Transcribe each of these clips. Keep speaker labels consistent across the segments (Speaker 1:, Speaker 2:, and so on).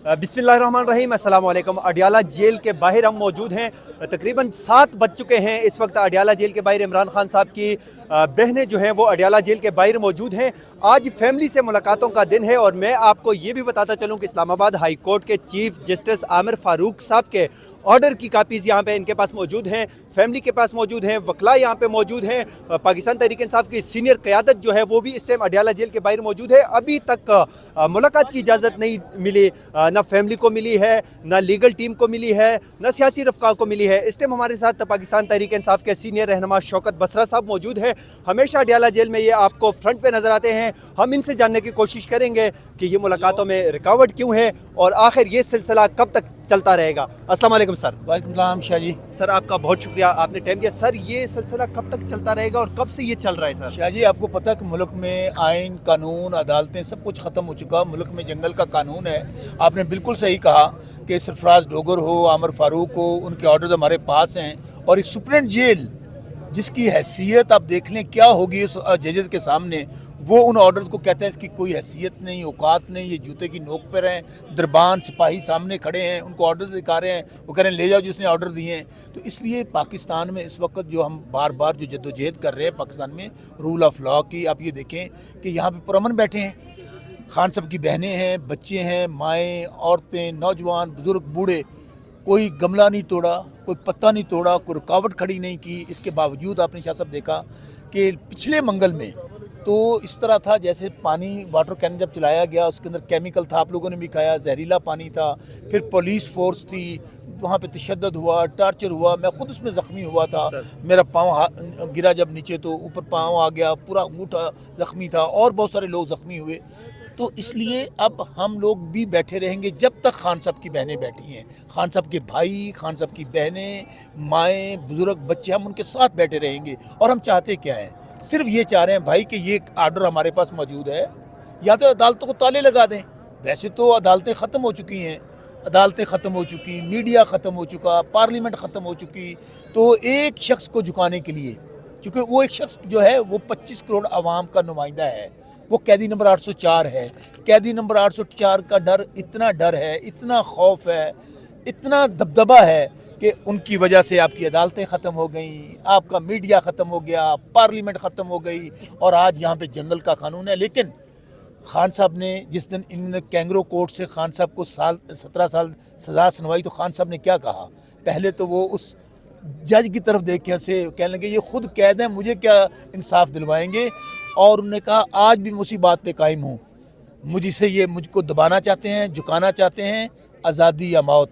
Speaker 1: बिस्मिल्लाहिर्रहमानिर्रहीम, अस्सलाम वालेकुम। अडियाला जेल के बाहर हम मौजूद हैं। तकरीबन 7 बज चुके हैं इस वक्त। अडियाला जेल के बाहर इमरान खान साहब की बहनें जो हैं वो अडियाला जेल के बाहर मौजूद हैं। आज फैमिली से मुलाकातों का दिन है और मैं आपको ये भी बताता चलूँ कि इस्लामाबाद हाई कोर्ट के चीफ जस्टिस आमिर फारूक साहब के ऑर्डर की कापीज़ यहाँ पे इनके पास मौजूद हैं, फैमिली के पास मौजूद हैं, वकला यहाँ पे मौजूद हैं। पाकिस्तान तहरीक इंसाफ की सीनियर क़यादत जो है वो भी इस टाइम अडियाला जेल के बाहर मौजूद है। अभी तक मुलाकात की इजाज़त नहीं मिली, ना फैमिली को मिली है, ना लीगल टीम को मिली है, ना सियासी रफ़्का को मिली है। इस टाइम हमारे साथ पाकिस्तान तहरीक इंसाफ के सीनियर रहनुमा शौकत बसरा साहब मौजूद है। हमेशा अडियाला जेल में ये आपको फ्रंट पे नज़र आते हैं। हम इनसे जानने की कोशिश करेंगे कि ये मुलाकातों में रुकावट क्यों है और आखिर ये सिलसिला कब तक चलता रहेगा। अस्सलाम वालेकुम सर।
Speaker 2: वालेकुम सलाम शाह जी।
Speaker 1: सर आपका बहुत शुक्रिया, आपने टाइम दिया। सर ये सिलसिला कब तक चलता रहेगा और कब से ये चल रहा है सर?
Speaker 2: शाह जी, आपको पता है कि मुल्क में आइन, कानून, अदालतें सब कुछ ख़त्म हो चुका। मुल्क में जंगल का कानून है। आपने बिल्कुल सही कहा कि सरफराज डोगर हो, आमिर फारूक हो, उनके ऑर्डर्स हमारे पास हैं। और एक सुप्रीम जेल जिसकी हैसियत आप देख लें क्या होगी उस जजेस के सामने, वो उन ऑर्डर्स को कहते हैं इसकी कोई हैसियत नहीं, औकात नहीं, ये जूते की नोक पर हैं। दरबान सिपाही सामने खड़े हैं, उनको ऑर्डर्स दिखा रहे हैं, वो कह रहे हैं ले जाओ जिसने ऑर्डर दिए हैं। तो इसलिए पाकिस्तान में इस वक्त जो हम बार बार जो जद्दोजहद कर रहे हैं पाकिस्तान में रूल ऑफ लॉ की, आप ये देखें कि यहाँ पे पुरअमन बैठे हैं। खान साहब की बहनें हैं, बच्चे हैं, माएँ, औरतें, नौजवान, बुज़ुर्ग, बूढ़े, कोई गमला नहीं तोड़ा, कोई पत्ता नहीं तोड़ा, कोई रुकावट खड़ी नहीं की। इसके बावजूद आपने शाह साहब देखा कि पिछले मंगल में तो इस तरह था जैसे पानी, वाटर कैन जब चलाया गया उसके अंदर केमिकल था, आप लोगों ने भी खाया, जहरीला पानी था। फिर पुलिस फोर्स थी, वहाँ पे तशद्दुद हुआ, टार्चर हुआ। मैं खुद उसमें ज़ख्मी हुआ था। मेरा पाँव गिरा जब नीचे तो ऊपर पाँव आ गया, पूरा अंगूठा ज़ख्मी था और बहुत सारे लोग ज़ख्मी हुए। तो इसलिए अब हम लोग भी बैठे रहेंगे जब तक खान साहब की बहनें बैठी हैं। खान साहब के भाई, खान साहब की बहनें, माएँ, बुज़ुर्ग, बच्चे, हम उनके साथ बैठे रहेंगे। और हम चाहते क्या हैं? सिर्फ ये चाह रहे हैं भाई कि ये आर्डर हमारे पास मौजूद है, या तो अदालतों को ताले लगा दें। वैसे तो अदालतें ख़त्म हो चुकी हैं, अदालतें ख़त्म हो चुकी, मीडिया ख़त्म हो चुका, पार्लियामेंट ख़त्म हो चुकी। तो एक शख्स को झुकाने के लिए, क्योंकि वो एक शख्स जो है वो 25 करोड़ आवाम का नुमाइंदा है, वो कैदी नंबर 804 है। कैदी नंबर 804 का इतना डर है, इतना खौफ है, इतना दबदबा है कि उनकी वजह से आपकी अदालतें ख़त्म हो गई, आपका मीडिया ख़त्म हो गया, पार्लियामेंट ख़त्म हो गई और आज यहाँ पे जंगल का कानून है। लेकिन खान साहब ने जिस दिन इन्होंने कैंगरो कोर्ट से खान साहब को 17 साल सज़ा सुनवाई, तो खान साहब ने क्या कहा? पहले तो वो उस जज की तरफ देख के से कहने लगे ये खुद कैद हैं, मुझे क्या इंसाफ दिलवाएंगे। और उन्होंने कहा आज भी उसी बात पे कायम हूँ, मुझसे ये मुझको दबाना चाहते हैं, झुकाना चाहते हैं, आज़ादी या मौत।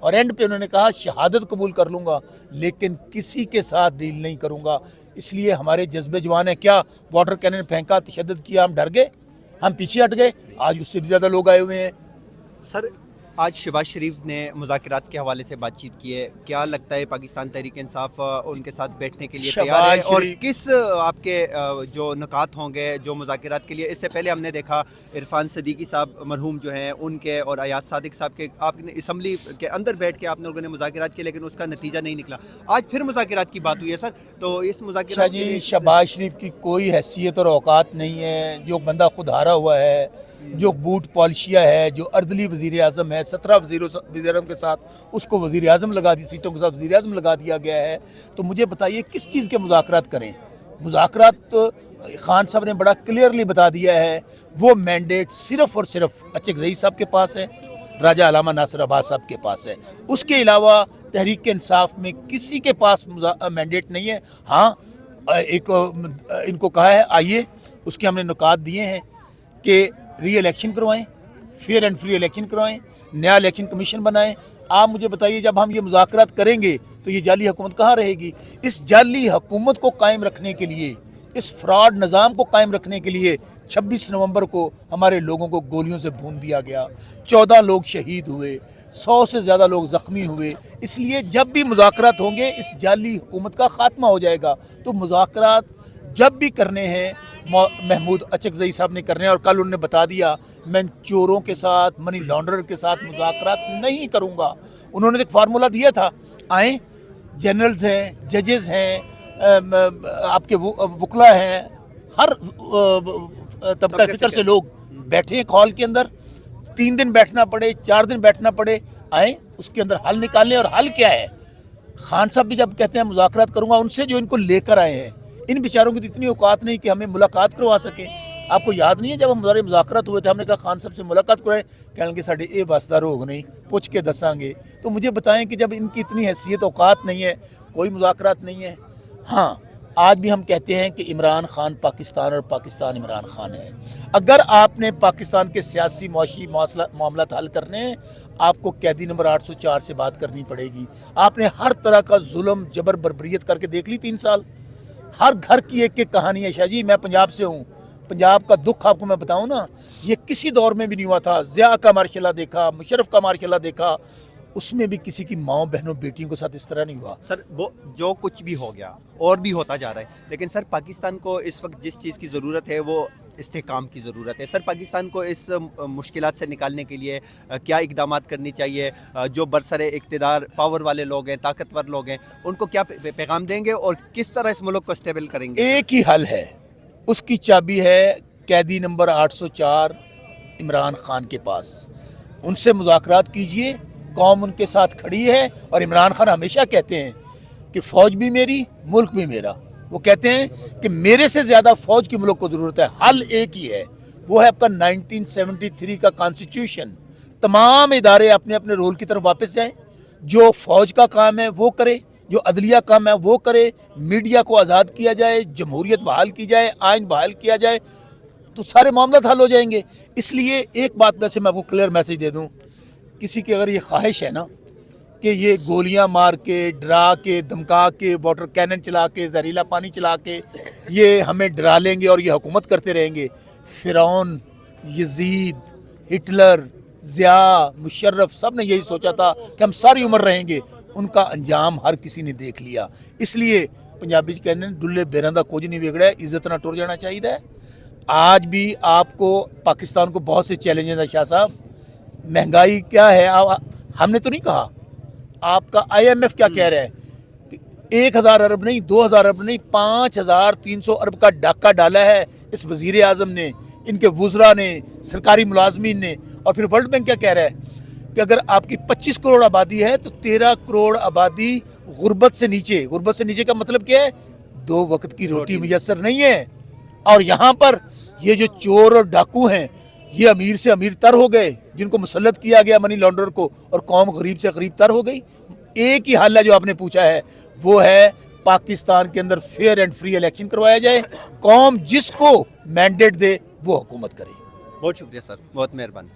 Speaker 2: और एंड पे उन्होंने कहा शहादत कबूल कर लूँगा लेकिन किसी के साथ डील नहीं करूँगा। इसलिए हमारे जज्बे जवान हैं। क्या वाटर कैनन फेंका, तशद्दुद किया, हम डर गए, हम पीछे हट गए? आज उससे भी ज़्यादा लोग आए हुए हैं।
Speaker 1: सर आज शहबाज शरीफ ने मुज़ाकरात के हवाले से बातचीत की है, क्या लगता है पाकिस्तान तहरीक इंसाफ उनके साथ बैठने के लिए तैयार है? और किस आपके जो नुकात होंगे जो मुज़ाकरात के लिए? इससे पहले हमने देखा इरफान सदीकी साहब मरहूम जो हैं उनके और अयाज सादिक साहब के, आपने असम्बली के अंदर बैठ के आप लोगों ने मुज़ाकरात किए लेकिन उसका नतीजा नहीं निकला। आज फिर मुज़ाकरात की बात हुई है सर, तो इस मुज़ाकरात
Speaker 2: जी शहबाज शरीफ की कोई हैसियत और औकात नहीं है। जो बंदा खुद हारा हुआ है, जो बूट पॉलिशिया है, जो अर्दली वज़ीर आज़म है, 17 वज़ीर-ए-आज़म के साथ उसको वज़ीर आज़म लगा दी, सीटों के साथ वज़ीर आज़म लगा दिया गया है। तो मुझे बताइए किस चीज़ के मुज़ाकरात करें? मुज़ाकरात तो खान साहब ने बड़ा क्लियरली बता दिया है, वो मैंडेट सिर्फ़ और सिर्फ अचकज़ई साहब के पास है, राजा अलामा नासिर अब्बास साहब के पास है। उसके अलावा तहरीक इंसाफ में किसी के पास मैंडेट नहीं है। हाँ, एक इनको कहा है आइए, उसके हमने नुकात दिए हैं कि री इलेक्शन करवाएं, फेयर एंड फ्री इलेक्शन करवाएं, नया इलेक्शन कमीशन बनाएं। आप मुझे बताइए जब हम ये मुज़ाकरात करेंगे तो ये जाली हुकूमत कहाँ रहेगी? इस जाली हुकूमत को कायम रखने के लिए, इस फ्रॉड निज़ाम को कायम रखने के लिए 26 नवंबर को हमारे लोगों को गोलियों से भून दिया गया, 14 लोग शहीद हुए, 100 से ज़्यादा लोग ज़ख्मी हुए। इसलिए जब भी मुज़ाकरात होंगे इस जाली हुकूमत का ख़ात्मा हो जाएगा। तो मुज़ाकरात जब भी करने हैं महमूद अचकज़ई साहब ने करने हैं। और कल उन्होंने बता दिया मैं चोरों के साथ, मनी लॉन्ड्रर के साथ मुज़ाकरात नहीं करूँगा। उन्होंने एक फार्मूला दिया था, आएँ, जनरल्स हैं, जजेस हैं, आपके वकला हैं, हर तबका फ़िक्र से लोग बैठे हैं हॉल के अंदर, 3 दिन बैठना पड़े, 4 दिन बैठना पड़े, आए उसके अंदर हल निकालें। और हल क्या है? खान साहब भी जब कहते हैं मुज़ाकरात करूंगा, उनसे जो इनको लेकर आए हैं, इन बेचारों की तो इतनी औकात नहीं कि हमें मुलाकात करवा सके। आपको याद नहीं है जब हमारे मुज़ाकरात हुए थे, हमने कहा खान साहब से मुलाकात कराएं, कहने के साढ़े ये वास्ता रोग नहीं, पूछ के दसांगे। तो मुझे बताएं कि जब इनकी इतनी हैसियत औकात नहीं है, कोई मुज़ाकरात नहीं है। हाँ, आज भी हम कहते हैं कि इमरान खान पाकिस्तान और पाकिस्तान इमरान खान है। अगर आपने पाकिस्तान के सियासी मुआशी मामला हल करने हैं, आपको कैदी नंबर 804 से बात करनी पड़ेगी। आपने हर तरह का जुल्म जबर बर्बरियत करके देख ली 3 साल। हर घर की एक कहानी है। शाह जी, मैं पंजाब से हूँ, पंजाब का दुख आपको मैं बताऊँ ना, ये किसी दौर में भी नहीं हुआ था। ज़िया का मार्शल देखा, मुशर्रफ का मार्शल देखा, उसमें भी किसी की माँओं बहनों बेटियों के साथ इस तरह नहीं हुआ।
Speaker 1: सर वो जो कुछ भी हो गया और भी होता जा रहा है, लेकिन सर पाकिस्तान को इस वक्त जिस चीज़ की ज़रूरत है वो इस्तेहकाम की ज़रूरत है। सर पाकिस्तान को इस मुश्किलात से निकालने के लिए क्या इक़दामात करनी चाहिए? जो बरसरे इक़्तिदार पावर वाले लोग हैं, ताकतवर लोग हैं, उनको क्या पैगाम देंगे और किस तरह इस मुल्क को स्टेबल करेंगे?
Speaker 2: एक ही हल है, उसकी चाबी है कैदी नंबर 804 इमरान खान के पास। उनसे मुज़ाकरात कीजिए, कौम उनके साथ खड़ी है। और इमरान खान हमेशा कहते हैं कि फ़ौज भी मेरी, मुल्क भी मेरा। वो कहते हैं कि मेरे से ज़्यादा फ़ौज की मुल्क को ज़रूरत है। हल एक ही है, वो है आपका 1973 का कॉन्स्टिट्यूशन। तमाम इदारे अपने अपने रोल की तरफ वापस जाएं। जो फ़ौज का काम है वो करे, जो अदलिया काम है वो करे, मीडिया को आज़ाद किया जाए, जमहूरियत बहाल की जाए, आइन बहाल किया जाए, तो सारे मामला हल हो जाएंगे। इसलिए एक बात वैसे मैं आपको क्लियर मैसेज दे दूँ, किसी की अगर ये ख्वाहिश है ना कि ये गोलियां मार के, डरा के, धमका के, वाटर कैनन चला के, जहरीला पानी चला के ये हमें डरा लेंगे और ये हुकूमत करते रहेंगे, फ़िरौन, यजीद, हिटलर, ज़िया, मुशर्रफ, सब ने यही सोचा था कि हम सारी उम्र रहेंगे। उनका अंजाम हर किसी ने देख लिया। इसलिए पंजाबी कहने डुल्ले बेरां दा कुछ नहीं बिगड़ा, इज्जत ना टुर जाना चाहिए। आज भी आपको पाकिस्तान को बहुत से चैलेंजेस हैं शाह साहब। महंगाई क्या है हमने तो नहीं कहा, आपका IMF क्या कह रहा है कि 1000 अरब नहीं, 2000 अरब नहीं, 5300 अरब का डाका डाला है इस वजीर आज़म ने, इनके वुज़रा ने, सरकारी मुलाजमीन ने। और फिर वर्ल्ड बैंक क्या कह रहा है कि अगर आपकी 25 करोड़ आबादी है तो 13 करोड़ आबादी गुर्बत से नीचे। गुर्बत से नीचे का मतलब क्या है? 2 वक्त की रोटी मुयस्सर नहीं है। और यहाँ पर ये जो चोर और डाकू हैं, ये अमीर से अमीर तर हो गए, जिनको मुसल्लत किया गया मनी लॉन्डर को, और कौम गरीब से गरीब तर हो गई। एक ही हल है जो आपने पूछा है, वो है पाकिस्तान के अंदर फेयर एंड फ्री इलेक्शन करवाया जाए। कौम जिसको मैंडेट दे वो हुकूमत करे।
Speaker 1: बहुत शुक्रिया सर, बहुत मेहरबानी।